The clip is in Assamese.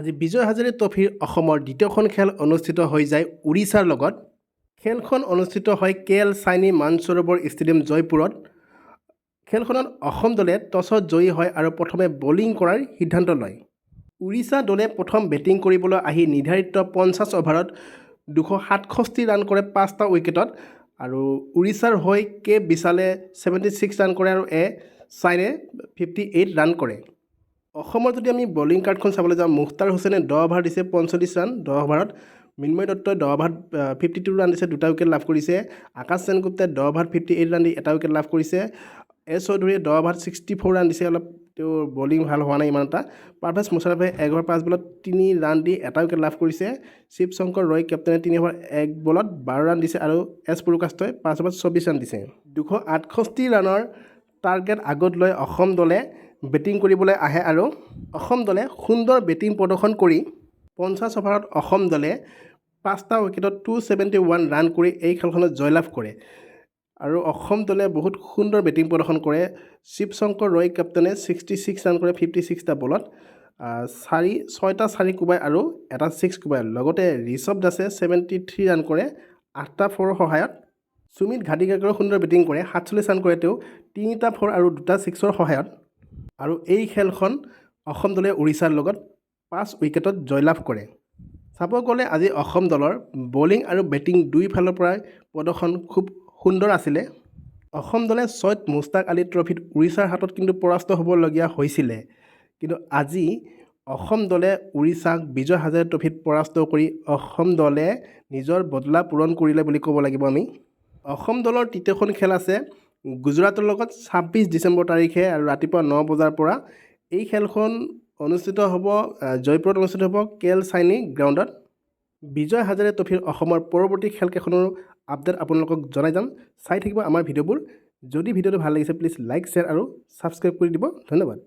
আজি বিজয় হাজাৰে ট্ৰফীৰ অসমৰ দ্বিতীয়খন খেল অনুষ্ঠিত হৈ যায় উৰিষ্যাৰ লগত। খেলখন অনুষ্ঠিত হয় KL চাইনি মানসৰোবৰ ষ্টেডিয়াম জয়পুৰত। খেলখনত অসম দলে টছত জয়ী হয় আৰু প্ৰথমে বলিং কৰাৰ সিদ্ধান্ত লয়। উৰিষ্যা দলে প্ৰথম বেটিং কৰিবলৈ আহি নিৰ্ধাৰিত 50 অভাৰত 267 ৰান কৰে 5টা উইকেটত আৰু উৰিষ্যাৰ হৈ কে বিশালে 76 ৰান কৰে আৰু চাইনে 58 ৰান কৰে। অসমৰ যদি আমি বলিং কাৰ্ডখন চাবলৈ যাওঁ, মুখতাৰ হুছেইনে 10 অভাৰ দিছে 45 ৰান 10 অভাৰত। মৃন্ময় দত্তই 10 অভাৰত 52 ৰান দিছে 2টা উইকেট লাভ কৰিছে। আকাশ সেনগুপ্তাই 10 অভাৰত 58 ৰান দি 1টা উইকেট লাভ কৰিছে। চৌধুৰীয়ে 10 অভাৰত 64 ৰান দিছে, অলপ তেওঁৰ বলিং ভাল হোৱা নাই ইমান এটা। পাৰভেজ মুশ্বাৰফে 1 অভাৰ 5 বলত 3 ৰান দি 1টা উইকেট লাভ কৰিছে। শিৱ শংকৰ ৰয় কেপ্টেইনে 3 অভাৰ 1 বলত 12 ৰান দিছে আৰু পুৰকাষ্টই 5 অভাৰত 24 ৰান দিছে। 268 ৰানৰ টাৰ্গেট আগত লৈ অসম দলে বেটিং কৰিবলৈ আহে আৰু অসম দলে সুন্দৰ বেটিং প্ৰদৰ্শন কৰি 50 অভাৰত অসম দলে 5টা উইকেটত 271 ৰান কৰি এই খেলখনত জয়লাভ কৰে আৰু অসম দলে বহুত সুন্দৰ বেটিং প্ৰদৰ্শন কৰে। শিৱ শংকৰ ৰয় কেপ্টেইনে 66 ৰান কৰে 56টা বলত, 6টা 4 কোবাই আৰু এটা 6 কোবাই। লগতে ঋষভ দাসে 73 ৰান কৰে 8টা 4ৰ সহায়ত। সুমিত ঘাটিকাৰে সুন্দৰ বেটিং কৰে 47 ৰান কৰে তেওঁ 3টা 4 আৰু 2টা 6ৰ সহায়ত আৰু এই খেলখন অসম দলে উৰিষ্যাৰ লগত 5 উইকেটত জয়লাভ কৰে। চাব গ'লে আজি অসম দলৰ বলিং আৰু বেটিং দুয়োফালৰ পৰাই প্ৰদৰ্শন খুব সুন্দৰ আছিলে। অসম দলে ছয়ত মুস্তাক আলী ট্ৰফীত উৰিষ্যাৰ হাতত কিন্তু পৰাস্ত হ'বলগীয়া হৈছিলে, কিন্তু আজি অসম দলে উৰিষ্যাক বিজয় হাজাৰে ট্ৰফীত পৰাস্ত কৰি অসম দলে নিজৰ বদলা পূৰণ কৰিলে বুলি ক'ব লাগিব আমি। অসম দলৰ তৃতীয়খন খেল আছে গুজৰাটৰ লগত 26 ডিচেম্বৰ তাৰিখে আৰু ৰাতিপুৱা 9 বজাৰ পৰা। এই খেলখন অনুষ্ঠিত হ'ব জয়পুৰত অনুষ্ঠিত হ'ব KL চাইনি গ্ৰাউণ্ডত। বিজয় হাজাৰে ট্ৰফীৰ অসমৰ পৰৱৰ্তী খেলকেইখনৰ আপডেট আপোনালোকক জনাই যাম। চাই থাকিব আমাৰ ভিডিঅ'বোৰ। যদি ভিডিঅ'টো ভাল লাগিছে প্লিজ লাইক শ্বেয়াৰ আৰু ছাবস্ক্ৰাইব কৰি দিব। ধন্যবাদ।